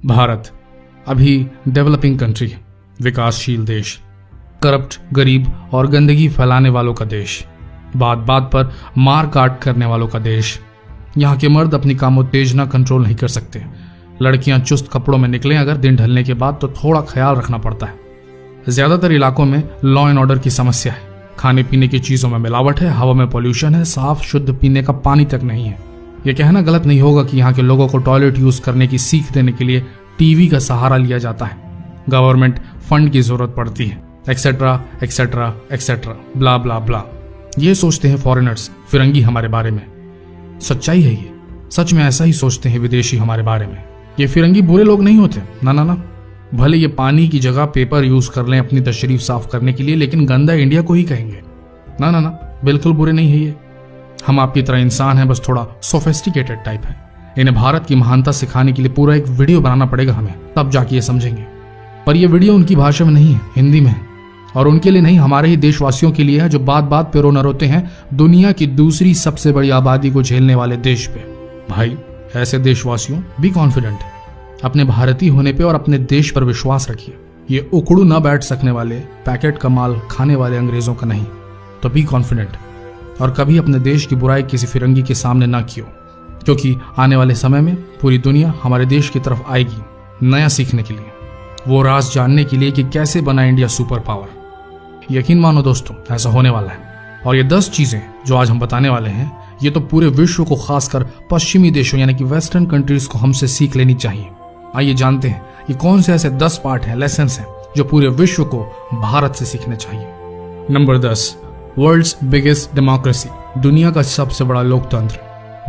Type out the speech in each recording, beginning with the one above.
भारत अभी developing country है, विकासशील देश, करप्ट, गरीब और गंदगी फैलाने वालों का देश, बात बात पर मार काट करने वालों का देश। यहाँ के मर्द अपनी कामोत्तेजना कंट्रोल नहीं कर सकते। लड़कियां चुस्त कपड़ों में निकलें अगर दिन ढलने के बाद तो थोड़ा ख्याल रखना पड़ता है। ज्यादातर इलाकों में लॉ एंड ऑर्डर की समस्या है। खाने पीने की चीजों में मिलावट है, हवा में पॉल्यूशन है, साफ शुद्ध पीने का पानी तक नहीं है। यह कहना गलत नहीं होगा कि यहाँ के लोगों को टॉयलेट यूज करने की सीख देने के लिए टीवी का सहारा लिया जाता है, गवर्नमेंट फंड की जरूरत पड़ती है, एक्सेट्रा एक्सेट्रा एक्सेट्रा, ब्ला ब्ला ब्ला। ये सोचते हैं फॉरेनर्स, फिरंगी हमारे बारे में। सच्चाई है ये, सच में ऐसा ही सोचते हैं विदेशी हमारे बारे में। ये फिरंगी बुरे लोग नहीं होते, ना ना ना। भले ये पानी की जगह पेपर यूज कर लें अपनी तशरीफ साफ करने के लिए, लेकिन गंदा इंडिया को ही कहेंगे। ना ना ना, बिल्कुल बुरे नहीं है ये। हम आपकी तरह इंसान हैं, बस थोड़ा सोफिस्टिकेटेड टाइप है। इन्हें भारत की महानता सिखाने के लिए पूरा एक वीडियो बनाना पड़ेगा हमें, तब जाके ये समझेंगे। पर यह वीडियो उनकी भाषा में नहीं है, हिंदी में है। और उनके लिए नहीं, हमारे ही देशवासियों के लिए है जो बात बात पे रो न रोते हैं दुनिया की दूसरी सबसे बड़ी आबादी को झेलने वाले देश पे। भाई, ऐसे देशवासियों, बी कॉन्फिडेंट अपने भारतीय होने पे और अपने देश पर विश्वास रखिए। ये उकड़ू न बैठ सकने वाले पैकेट का माल खाने वाले अंग्रेजों का नहीं। तो बी कॉन्फिडेंट और कभी अपने देश की बुराई किसी फिरंगी के सामने ना कियो, क्योंकि आने वाले समय में पूरी दुनिया हमारे देश की तरफ आएगी नया सीखने के लिए, वो राज जानने के लिए कि कैसे बना इंडिया सुपर पावर। यकीन मानो दोस्तों, ऐसा होने वाला है। और ये 10 चीजें जो आज हम बताने वाले हैं, ये तो पूरे विश्व को, खासकर पश्चिमी देशों यानी कि वेस्टर्न कंट्रीज को हमसे सीख लेनी चाहिए। आइए जानते हैं ये कौन से ऐसे 10 पार्ट हैं, लेसन्स हैं जो पूरे विश्व को भारत से सीखने चाहिए। नंबर 10, वर्ल्ड्स बिगेस्ट डेमोक्रेसी, दुनिया का सबसे बड़ा लोकतंत्र।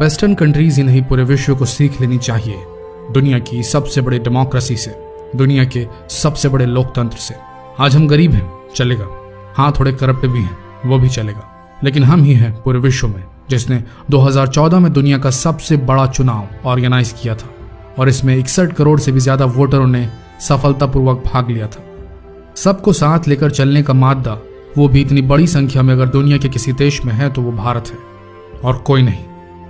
वेस्टर्न कंट्रीज ही नहीं, पूरे विश्व को सीख लेनी चाहिए दुनिया की सबसे बड़ी डेमोक्रेसी से, दुनिया के सबसे बड़े लोकतंत्र से। आज हम गरीब हैं, चलेगा। हाँ, थोड़े करप्ट भी हैं, वो भी चलेगा। लेकिन हम ही हैं पूरे विश्व में जिसने 2014 में दुनिया का सबसे बड़ा चुनाव ऑर्गेनाइज किया था और इसमें 61 करोड़ से भी ज्यादा वोटरों ने सफलतापूर्वक भाग लिया था। सबको साथ लेकर चलने का मादा, वो भी इतनी बड़ी संख्या में अगर दुनिया के किसी देश में है तो वो भारत है और कोई नहीं।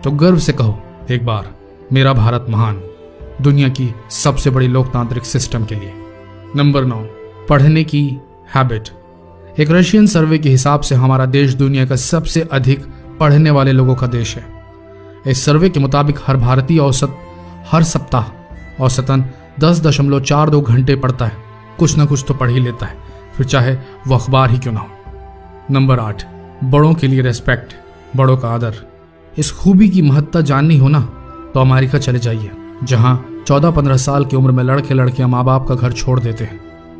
तो गर्व से कहो एक बार, मेरा भारत महान, दुनिया की सबसे बड़ी लोकतांत्रिक सिस्टम के लिए। नंबर 9, पढ़ने की हैबिट। एक रशियन सर्वे के हिसाब से हमारा देश दुनिया का सबसे अधिक पढ़ने वाले लोगों का देश है। इस सर्वे के मुताबिक हर भारतीय हर सप्ताह औसतन 10.42 घंटे पढ़ता है। कुछ ना कुछ तो पढ़ ही लेता है, फिर चाहे वो अखबार ही क्यों ना हो। नंबर 8, बड़ों के लिए रेस्पेक्ट, बड़ों का आदर। इस खूबी की महत्ता जाननी हो ना तो अमेरिका चले जाइए, जहां 14-15 साल की उम्र में लड़के लड़कियां माँ बाप का घर छोड़ देते हैं।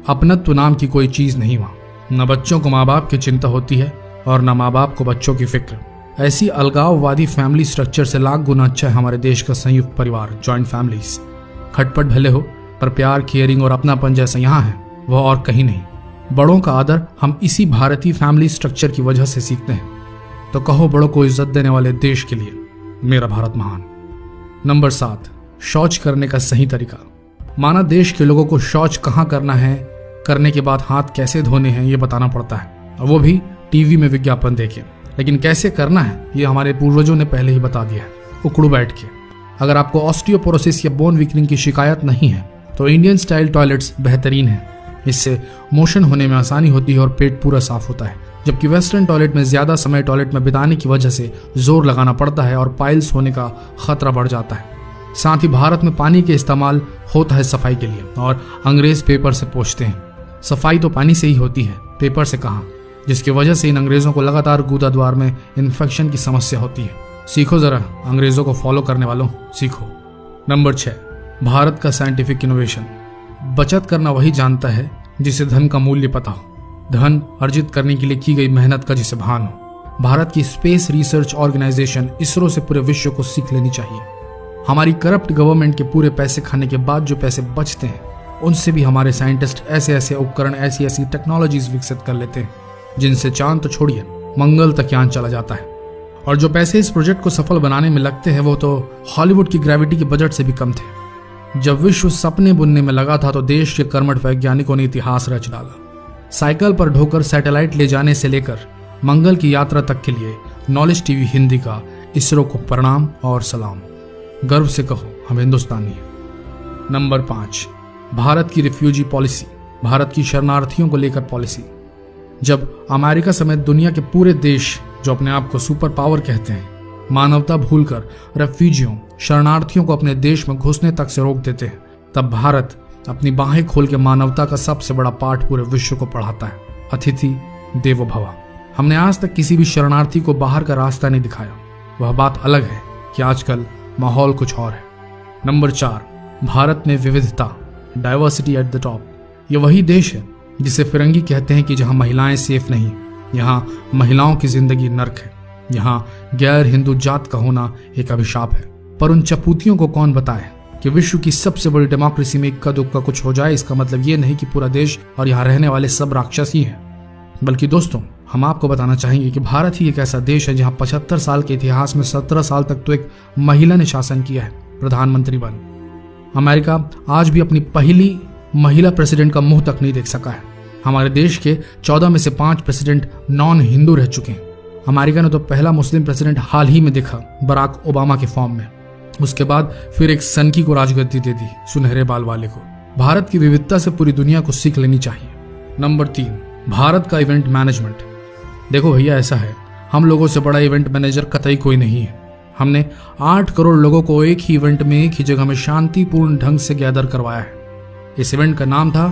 अपनत्व नाम की कोई चीज नहीं वहां। न बच्चों को माँ बाप की चिंता होती है और न माँ बाप को बच्चों की फिक्र। ऐसी अलगाववादी फैमिली स्ट्रक्चर से लाख गुना अच्छा है हमारे देश का संयुक्त परिवार, जॉइंट फैमिलीज। खटपट भले हो पर प्यार, केयरिंग और अपनापन जैसा यहाँ है वह और कहीं नहीं। बड़ों का आदर हम इसी भारतीय फैमिली स्ट्रक्चर की वजह से सीखते हैं। तो कहो बड़ों को इज्जत देने वाले देश के लिए मेरा भारत महान। नंबर 7, शौच करने का सही तरीका। माना देश के लोगों को शौच कहाँ करना है, करने के बाद हाथ कैसे धोने हैं ये बताना पड़ता है, और वो भी टीवी में विज्ञापन देके। लेकिन कैसे करना है ये हमारे पूर्वजों ने पहले ही बता दिया है, उकड़ू बैठ के। अगर आपको ऑस्टियोपोरोसिस या बोन वीकनिंग की शिकायत नहीं है तो इंडियन स्टाइल टॉयलेट्स बेहतरीन है। इससे मोशन होने में आसानी होती है और पेट पूरा साफ होता है। जबकि वेस्टर्न टॉयलेट में ज्यादा समय टॉयलेट में बिताने की वजह से जोर लगाना पड़ता है और पाइल्स होने का खतरा बढ़ जाता है। साथ ही भारत में पानी के इस्तेमाल होता है सफाई के लिए और अंग्रेज पेपर से पोंछते हैं। सफाई तो पानी से ही होती है, पेपर से कहाँ, जिसकी वजह से इन अंग्रेजों को लगातार गुदाद्वार में इन्फेक्शन की समस्या होती है। सीखो जरा, अंग्रेजों को फॉलो करने वालों, सीखो। नंबर 6, भारत का साइंटिफिक इनोवेशन। बचत करना वही जानता है जिसे धन का मूल्य पता हो, धन अर्जित करने के लिए की गई मेहनत का जिसे भान हो। भारत की स्पेस रिसर्च ऑर्गेनाइजेशन इसरो से पूरे विश्व को सीख लेनी चाहिए। हमारी करप्ट गवर्नमेंट के पूरे पैसे खाने के बाद जो पैसे बचते हैं उनसे भी हमारे साइंटिस्ट ऐसे ऐसे उपकरण, ऐसी ऐसी टेक्नोलॉजीज विकसित कर लेते हैं जिनसे चांद तो छोड़िए मंगल तक यान चला जाता है। और जो पैसे इस प्रोजेक्ट को सफल बनाने में लगते हैं वो तो हॉलीवुड की ग्रेविटी के बजट से भी कम थे। जब विश्व सपने बुनने में लगा था तो देश के कर्मठ वैज्ञानिकों ने इतिहास रच डाला। साइकिल पर ढोकर सैटेलाइट ले जाने से लेकर मंगल की यात्रा तक के लिए नॉलेज टीवी हिंदी का इसरो को प्रणाम और सलाम। गर्व से कहो हम हिंदुस्तानी हैं। नंबर 5, भारत की रिफ्यूजी पॉलिसी, भारत की शरणार्थियों को लेकर पॉलिसी। जब अमेरिका समेत दुनिया के पूरे देश जो अपने आप को सुपर पावर कहते हैं, मानवता भूलकर रेफ्यूजियों, शरणार्थियों को अपने देश में घुसने तक से रोक देते हैं, तब भारत अपनी बाहें खोल के मानवता का सबसे बड़ा पाठ पूरे विश्व को पढ़ाता है। अतिथि देवो भव। हमने आज तक किसी भी शरणार्थी को बाहर का रास्ता नहीं दिखाया। वह बात अलग है कि आजकल माहौल कुछ और है। नंबर 4, भारत में विविधता, डाइवर्सिटी एट द टॉप। ये वही देश है जिसे फिरंगी कहते हैं कि जहां महिलाएं सेफ नहीं, यहाँ महिलाओं की जिंदगी नर्क है, यहाँ गैर हिंदू जात का होना एक अभिशाप है। पर उन चपूतियों को कौन बताए कि विश्व की सबसे बड़ी डेमोक्रेसी में इक्का दुक्का कुछ हो जाए, इसका मतलब ये नहीं कि पूरा देश और यहाँ रहने वाले सब राक्षस ही हैं। बल्कि दोस्तों, हम आपको बताना चाहेंगे कि भारत ही एक ऐसा देश है जहाँ 75 साल के इतिहास में 17 साल तक तो एक महिला ने शासन किया है, प्रधानमंत्री बन। अमेरिका आज भी अपनी पहली महिला प्रेसिडेंट का मुंह तक नहीं देख सका है। हमारे देश के 14 में से 5 प्रेसिडेंट नॉन हिंदू रह चुके हैं। अमेरिका ने तो पहला मुस्लिम प्रेसिडेंट हाल ही में देखा, बराक ओबामा के फॉर्म में। उसके बाद फिर एक सनकी को राजगद्दी दे दी, सुनहरे बाल वाले को। भारत की विविधता से पूरी दुनिया को सीख लेनी चाहिए। नंबर 3, भारत का इवेंट मैनेजमेंट। देखो भैया, ऐसा है, हम लोगों से बड़ा इवेंट मैनेजर कतई कोई नहीं है। हमने 8 करोड़ लोगों को एक ही इवेंट में एक ही जगह में शांतिपूर्ण ढंग से गैदर करवाया है। इस इवेंट का नाम था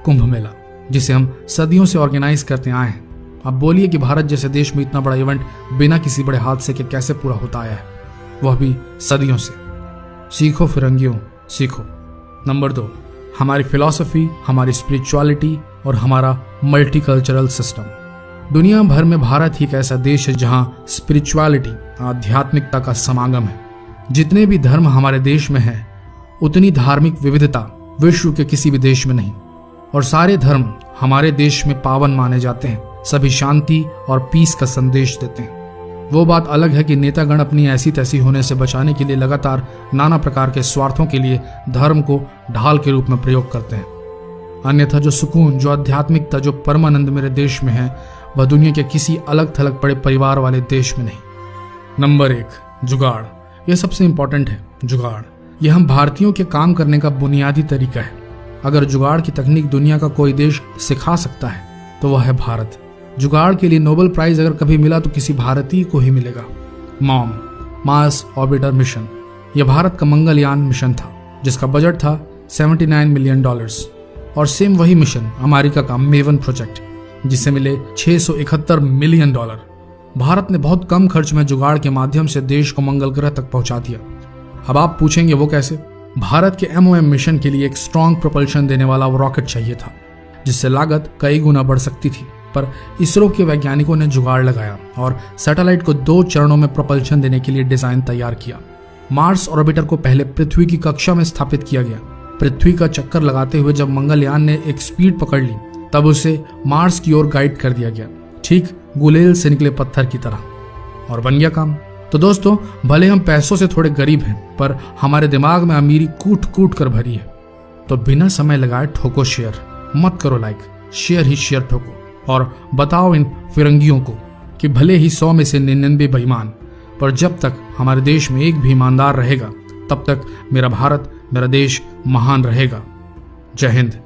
कुंभ मेला, जिसे हम सदियों से ऑर्गेनाइज करते आए हैं। अब बोलिए कि भारत जैसे देश में इतना बड़ा इवेंट बिना किसी बड़े हादसे के कैसे पूरा होता आया है, वह भी सदियों से। सीखो फिरंगियों, सीखो। नंबर 2, हमारी फिलॉसफी, हमारी स्पिरिचुअलिटी और हमारा मल्टीकल्चरल सिस्टम। दुनिया भर में भारत ही एक ऐसा देश है जहां स्पिरिचुअलिटी, आध्यात्मिकता का समागम है। जितने भी धर्म हमारे देश में है, उतनी धार्मिक विविधता विश्व के किसी भी देश में नहीं। और सारे धर्म हमारे देश में पावन माने जाते हैं। सभी शांति और पीस का संदेश देते हैं। वो बात अलग है कि नेतागण अपनी ऐसी तैसी होने से बचाने के लिए लगातार नाना प्रकार के स्वार्थों के लिए धर्म को ढाल के रूप में प्रयोग करते हैं। अन्यथा जो सुकून, जो आध्यात्मिकता, जो परमानंद मेरे देश में है, वह दुनिया के किसी अलग थलग पड़े परिवार वाले देश में नहीं। नंबर 1, जुगाड़। यह सबसे इंपॉर्टेंट है, जुगाड़। यह हम भारतीयों के काम करने का बुनियादी तरीका है। अगर जुगाड़ की तकनीक दुनिया का कोई देश सिखा सकता है तो वह है भारत। जुगाड़ के लिए नोबेल प्राइज अगर कभी मिला तो किसी भारतीय को ही मिलेगा। मॉम, मार्स ऑर्बिटर मिशन, यह भारत का मंगलयान मिशन था जिसका बजट था $79 मिलियन। और सेम वही मिशन अमेरिका का मेवन प्रोजेक्ट, जिसे मिले $671 मिलियन। भारत ने बहुत कम खर्च में जुगाड़ के माध्यम से देश को मंगल ग्रह तक पहुंचा दिया। अब आप पूछेंगे वो कैसे? भारत के MOM मिशन के लिए एक स्ट्रॉन्ग प्रोपल्शन देने वाला वो रॉकेट चाहिए था, जिससे लागत कई गुना बढ़ सकती थी। पर इसरो के वैज्ञानिकों ने जुगाड़ लगाया और सैटेलाइट को 2 चरणों में प्रोपल्शन देने के लिए डिजाइन तैयार किया। मार्स ऑर्बिटर को पहले पृथ्वी की कक्षा में स्थापित किया गया। पृथ्वी का चक्कर लगाते हुए जब मंगलयान ने एक स्पीड पकड़ ली, तब उसे मार्स की ओर गाइड कर दिया गया, ठीक गुलेल से निकले पत्थर की तरह, और बन गया काम। तो दोस्तों, भले हम पैसों से थोड़े गरीब हैं, पर हमारे दिमाग में अमीरी कूट कूट कर भरी है। तो बिना समय लगाए ठोको शेयर, मत करो लाइक, शेयर ही शेयर ठोको। और बताओ इन फिरंगियों को कि भले ही 100 में से 99 बेईमान, पर जब तक हमारे देश में एक भी ईमानदार रहेगा, तब तक मेरा भारत, मेरा देश महान रहेगा। जय हिंद।